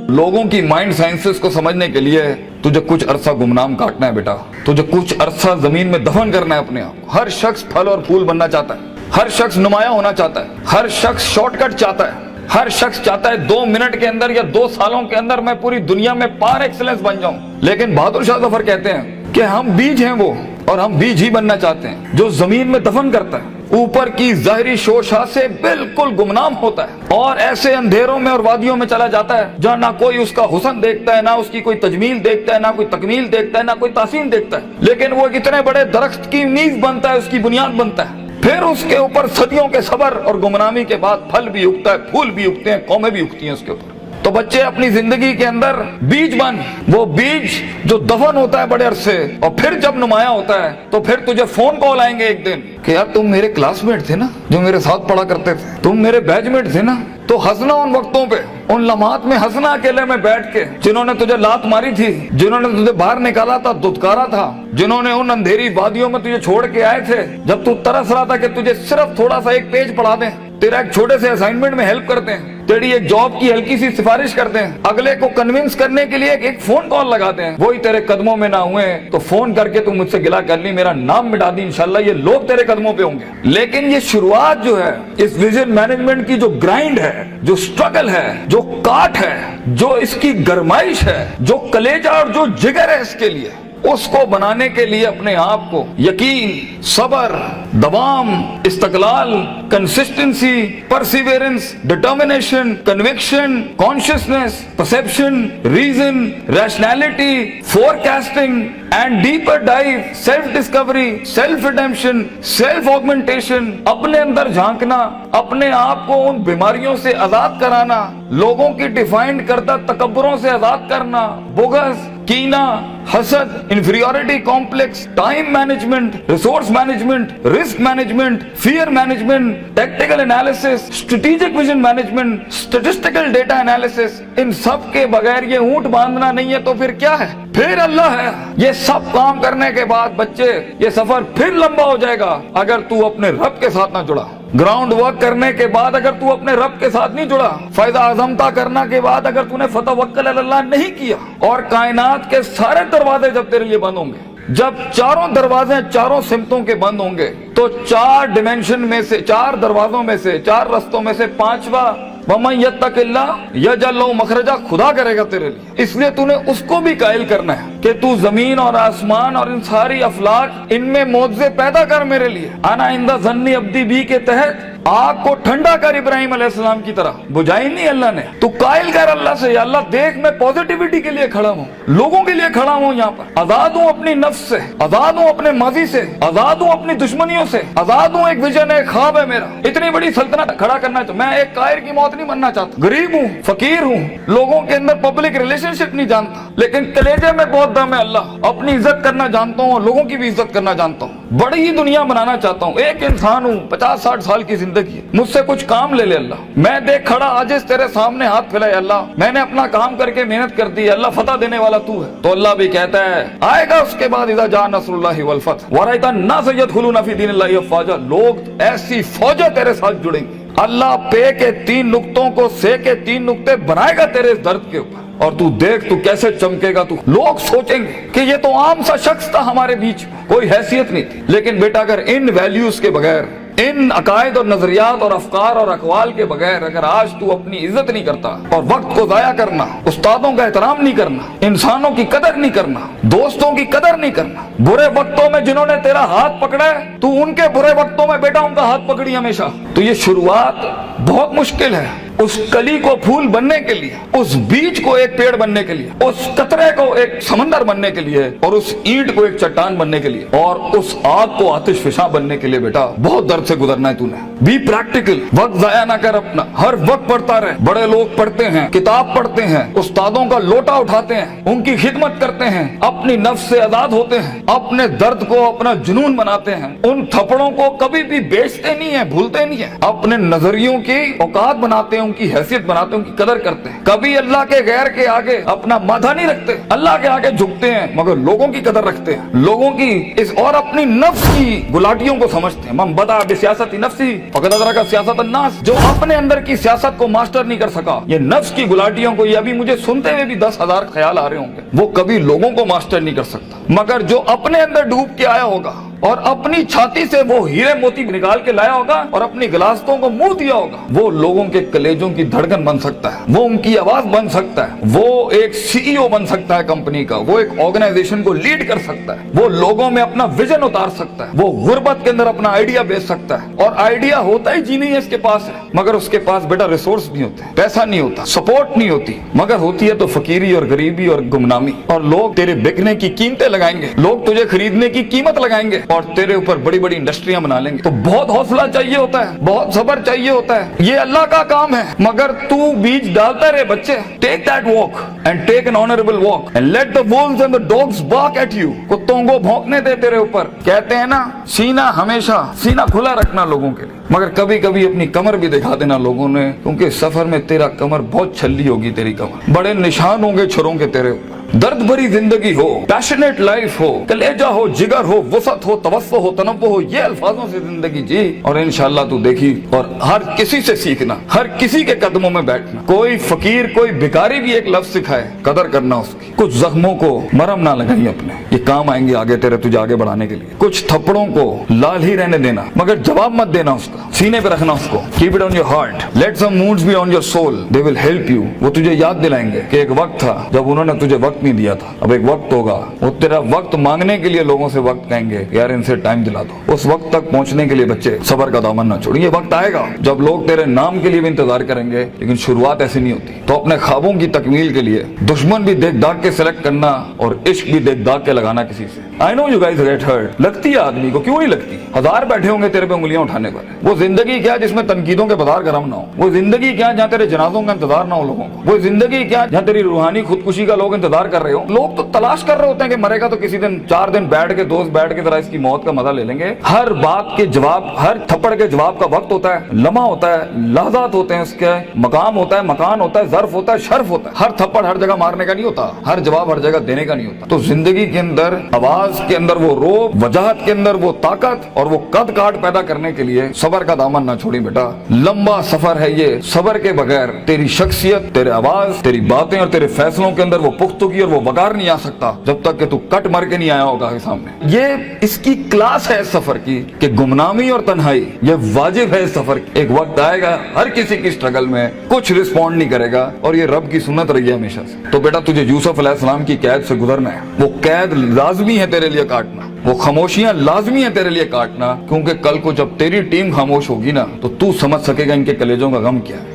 लोगों की mind sciences को समझने के लिए तुझे कुछ अरसा गुमनाम काटना है बेटा, तुझे कुछ अरसा जमीन में दफन करना है अपने आप को। हर शख्स फल और फूल बनना चाहता है, हर शख्स नुमाया होना चाहता है, हर शख्स शॉर्टकट चाहता है, हर शख्स चाहता है 2 मिनट के अंदर या 2 सालों के अंदर मैं पूरी दुनिया में पार एक्सीलेंस बन जाऊं। लेकिन बहादुर शाह जफर कहते हैं कि हम बीज हैं वो, और हम बीज ही बनना चाहते हैं जो जमीन में दफन करता है, ऊपर की जाहिरी शोशा से बिल्कुल गुमनाम होता है और ऐसे अंधेरों में और वादियों में चला जाता है जहाँ ना कोई उसका हुस्न देखता है, ना उसकी कोई तजमील देखता है, ना कोई तकमील देखता है, ना कोई तासीन देखता है। लेकिन वो इतने बड़े दरख्त की नींव बनता है, उसकी बुनियाद बनता है। फिर उसके ऊपर सदियों के सबर और गुमनामी के बाद फल भी उगता है, फूल भी उगते हैं, कौमें भी उगती हैं उसके ऊपर। तो बच्चे अपनी जिंदगी के अंदर बीज बन, वो बीज जो दफन होता है बड़े अरसे, और फिर जब नुमाया होता है तो फिर तुझे फोन कॉल आएंगे एक दिन कि यार तुम मेरे क्लासमेट थे ना, जो मेरे साथ पढ़ा करते थे, तुम मेरे बैचमेट थे ना। तो हंसना उन वक्तों पे, उन लम्हात में हंसना अकेले में बैठ के, जिन्होंने तुझे लात मारी थी, जिन्होंने तुझे बाहर निकाला था, दुत्कारा था, जिन्होंने उन अंधेरी वादियों में तुझे छोड़ के आए थे जब तू तरस रहा था कि तुझे सिर्फ थोड़ा सा एक पेज पढ़ा दें, तेरा एक छोटे से असाइनमेंट में हेल्प करते हैं, तेरी एक जॉब की हल्की सी सिफारिश करते हैं, अगले को कन्विंस करने के लिए एक फोन कॉल लगाते हैं, वही तेरे कदमों में ना हुए तो फोन करके तू मुझसे गिला कर ली, मेरा नाम मिटा दी, इंशाल्लाह ये लोग तेरे कदमों पे होंगे। लेकिन ये शुरुआत जो है इस विजन मैनेजमेंट की, जो ग्राइंड है, जो स्ट्रगल है, जो काट है, जो इसकी गरमाइश है, जो कलेजा और जो जिगर है इसके लिए, उसको बनाने के लिए अपने आप को यकीन, सबर, दवाम, इस्तकलाल, consistency, perseverance, determination, conviction, consciousness, perception, reason, rationality, forecasting and deeper dive, self discovery, self redemption, self augmentation, अपने अंदर झांकना, अपने आप को उन बीमारियों से आजाद कराना, लोगों की डिफाइंड करता तकब्बुरों से आजाद करना, बुग़्ज़, कीना, हसद, inferiority complex, time management, resource management, risk management, fear management, tactical analysis, strategic vision management, statistical data analysis, इन सब के बगैर ये ऊंट बांधना नहीं है तो फिर क्या है? फिर अल्लाह है। ये सब काम करने के बाद बच्चे ये सफर फिर लंबा हो जाएगा अगर तू अपने रब के साथ ना जुड़ा। ग्राउंड वर्क करने के बाद अगर तू अपने रब के साथ नहीं जुड़ा, फायदा आजमता करना के बाद अगर तूने फतवक्कल अल्लाह नहीं किया, और कायनात के सारे दरवाजे जब तेरे लिए बंद होंगे, जब चारों दरवाजे चारों सिमतों के बंद होंगे, तो 4 डिमेंशन में से, 4 दरवाजों में से, 4 रस्तों में से 5वां वमन यत्तकिल्लाह यजअल लहू मखरजा, खुदा करेगा तेरे लिए। इसलिए तूने उसको भी कायल करना है कि तू जमीन और आसमान और इन सारी अफलाक, इनमें मौजज़े पैदा कर मेरे लिए। आना इंदा ज़न्नी अब्दी बी के तहत आग को ठंडा कर इब्राहिम अलैहिस्सलाम की तरह, बुझाई नहीं अल्लाह ने। तू कायल कर अल्लाह से, या अल्लाह देख मैं पॉजिटिविटी के लिए खड़ा हूँ, लोगों के लिए खड़ा हूँ, यहाँ पर आजाद हूँ अपनी नफ्स से, आजाद हूँ अपने माजी से, आजाद हूँ अपनी दुश्मनियों से, आजाद हूँ। एक विजन है, ख्वाब है मेरा, इतनी बड़ी सल्तनत खड़ा करना है। तो मैं एक कायर की मौत नहीं बनना चाहता। गरीब हूँ, फकीर हूँ, लोगों के अंदर पब्लिक रिलेशनशिप नहीं जानता, लेकिन कलेजे में बहुत दम है अल्लाह। अपनी इज्जत करना जानता हूँ, लोगों की भी इज्जत करना जानता हूँ, बड़ी ही दुनिया बनाना चाहता हूँ। एक इंसान हूँ, 50-60 साल की जिंदगी, मुझसे कुछ काम ले ले अल्लाह। मैं देख खड़ा आजिज़ तेरे सामने हाथ फैलाए अल्लाह, मैंने अपना काम करके मेहनत कर दी अल्लाह, फतह देने वाला तू है। तो अल्लाह भी कहता है आएगा उसके बाद, इज़ा जा नस्रुल्लाहि वल फतह व रअयता अन्नास यदखुलूना फी दीनिल्लाहि अफ़वाजा, लोग ऐसी फौजें तेरे साथ जुड़ेंगी। अल्लाह पे के 3 नुक्तों को से के 3 नुक्ते बनाएगा तेरे इस दर्द के ऊपर, और तू देख तू कैसे चमकेगा। तू, लोग सोचेंगे कि ये तो आम सा शख्स था हमारे बीच, कोई हैसियत नहीं थी। लेकिन बेटा अगर इन वैल्यूज के बगैर, इन अकायद और नजरियात और अफकार और अकवाल के बगैर अगर आज तू अपनी इज्जत नहीं करता, और वक्त को जाया करना, उस्तादों का एहतराम नहीं करना, इंसानों की कदर नहीं करना, दोस्तों की कदर नहीं करना, बुरे वक्तों में जिन्होंने तेरा हाथ पकड़ा है, तू उनके बुरे वक्तों में बेटा उनका हाथ पकड़ी हमेशा, तो ये शुरुआत बहुत मुश्किल है। उस कली को फूल बनने के लिए, उस बीज को एक पेड़ बनने के लिए, उस कतरे को एक समंदर बनने के लिए, और उस ईंट को एक चट्टान बनने के लिए, और उस आग को आतिश फिशा बनने के लिए बेटा बहुत दर्द से गुजरना है तूने। बी प्रैक्टिकल, वक्त जाया ना कर अपना, हर वक्त पढ़ता रहे। बड़े लोग पढ़ते हैं, किताब पढ़ते हैं, उस्तादों का लोटा उठाते हैं, उनकी खिदमत करते हैं, अपनी नफ्स से आजाद होते हैं, अपने दर्द को अपना जुनून बनाते हैं, उन थप्पड़ों को कभी भी बेचते नहीं है, भूलते नहीं है, अपने नजरियों की औकात बनाते हैं, उनकी हैसियत बनाते हैं, उनकी कदर करते हैं। कभी अल्लाह के गैर के आगे अपना माथा नहीं रखते, अल्लाह के आगे झुकते हैं, मगर लोगों की कदर रखते हैं, लोगों की इस और अपनी नफ्स की गुलाटियों को समझते हैं। मन बदा बिसियासत नफ्सी फक़द अदरका सियासत अन्नास। जो अपने अंदर की सियासत को मास्टर नहीं कर सका, ये नफ्स की गुलाटियों को, ये अभी मुझे सुनते हुए भी 10,000 ख्याल आ रहे होंगे, वो कभी लोगों को मास्टर नहीं कर सकता। मगर जो अपने अंदर डूब के आया होगा और अपनी छाती से वो हीरे मोती निकाल के लाया होगा और अपनी गिलासतों को मुंह दिया होगा, वो लोगों के कलेजों की धड़कन बन सकता है, वो उनकी आवाज बन सकता है, वो एक सीईओ बन सकता है कंपनी का, वो एक ऑर्गेनाइजेशन को लीड कर सकता है, वो लोगों में अपना विजन उतार सकता है, वो गुर्बत के अंदर अपना आइडिया बेच सकता है। और आइडिया होता ही जी नहीं है इसके पास है, मगर उसके पास बेटा रिसोर्स नहीं होते, पैसा नहीं होता, सपोर्ट नहीं होती, मगर होती है तो फकीरी और गरीबी और गुमनामी। और लोग तेरे बिकने की कीमतें लगाएंगे, लोग तुझे खरीदने की कीमत लगाएंगे और तेरे ऊपर बड़ी बड़ी इंडस्ट्रियां बना लेंगे। तो बहुत हौसला चाहिए होता है, बहुत सब्र चाहिए होता है, ये अल्लाह का काम है। मगर तू बीज डालता रहे बच्चे, take that walk and take an honourable walk and let the wolves and the dogs bark at you. कुत्तों को भौंकने दे तेरे ऊपर। कहते हैं ना, सीना हमेशा सीना खुला रखना लोगों के लिए, मगर कभी कभी अपनी कमर भी दिखा देना लोगों ने, क्योंकि सफर में तेरा कमर बहुत छल्ली होगी, तेरी कमर बड़े निशान होंगे छुरों के तेरे ऊपर। दर्द भरी जिंदगी हो, पैशनेट लाइफ हो, कलेजा हो, जिगर हो, वसत हो, तवस्सो हो, तनव्वुह हो, ये अल्फाजों से जिंदगी जी और इंशाअल्लाह तू देखी। और हर किसी से सीखना, हर किसी के कदमों में बैठना। कोई फकीर, कोई भिखारी भी एक लफ्ज सिखाए, कदर करना उसकी। कुछ जख्मों को मरहम ना लगाई अपने, ये काम आएंगे आगे तेरे, तुझे आगे बढ़ाने के लिए। कुछ थप्पड़ों को लाल ही रहने देना, मगर जवाब मत देना उसका, सीने पे रखना उसको। Keep it on your heart, let some moods be on your soul, they will help you. वो तुझे याद दिलाएंगे कि एक वक्त था जब उन्होंने तुझे वक्त नहीं दिया था, अब एक वक्त होगा, वो तेरा वक्त मांगने के लिए लोगों से वक्त कहेंगे, यार इनसे टाइम दिला दो। उस वक्त तक पहुंचने के लिए बच्चे सब्र का दामन ना छोड़िए। ये वक्त आएगा जब लोग तेरे नाम के लिए भी इंतजार करेंगे, लेकिन शुरुआत ऐसी नहीं होती। तो अपने ख्वाबों की तकमील के लिए दुश्मन भी देख दाग के सिलेक्ट करना और इश्क भी देख दाग के लगाना किसी से। I know you guys get hurt, लगती है आदमी को, क्यों नहीं लगती? हजार बैठे होंगे तेरे पे उंगलियां उठाने पर। वो जिंदगी क्या जिसमें तनकीदों के बाजार गर्म ना हो? वो जिंदगी क्या जहाँ तेरे जनाजों का इंतजार ना हो लोगों को? वो जिंदगी क्या जहाँ तेरी रूहानी खुदकुशी का लोग इंतजार कर रहे हो? लोग तो तलाश कर रहे होते हैं कि मरेगा तो किसी दिन 4 दिन बैठ के, दोस्त बैठ के जरा इसकी मौत का मजा ले लेंगे। हर बात के जवाब, हर थप्पड़ के जवाब का वक्त होता है, लम्हा होता है, लहजात होते हैं, उसके मकाम होता है, मकान होता है, ज़र्फ होता है, शर्फ होता है। हर थप्पड़ हर जगह मारने का नहीं होता, हर जवाब हर जगह देने का नहीं होता। तो जिंदगी के अंदर आवाज के अंदर वो रोब, वजाहत के अंदर वो ताकत और वो कद काट पैदा करने के लिए सबर का दामन ना छोड़ी बेटा। लंबा सफर है ये, सबर के बगैर तेरी शख्सियत, तेरे आवाज, तेरी बातें और तेरे फैसलों के अंदर वो पुख्तगी और वो वकार नहीं आ सकता जब तक कि तू कट मर के नहीं आया होगा के सामने। ये इसकी क्लास है इस सफर की कि गुमनामी और तन्हाई ये वाजिब है इस सफर की। एक वक्त आएगा हर किसी की स्ट्रगल में कुछ रिस्पॉन्ड नहीं करेगा और ये रब की सुन्नत रही है हमेशा से। तो बेटा तुझे यूसुफ अलैहिस्सलाम की कैद से गुजरना है, वो कैद लाजमी है तेरे लिए काटना, वो खामोशियां लाजमी है तेरे लिए काटना, क्योंकि कल को जब तेरी टीम खामोश होगी ना तो तू समझ सकेगा इनके कलेजों का गम क्या है।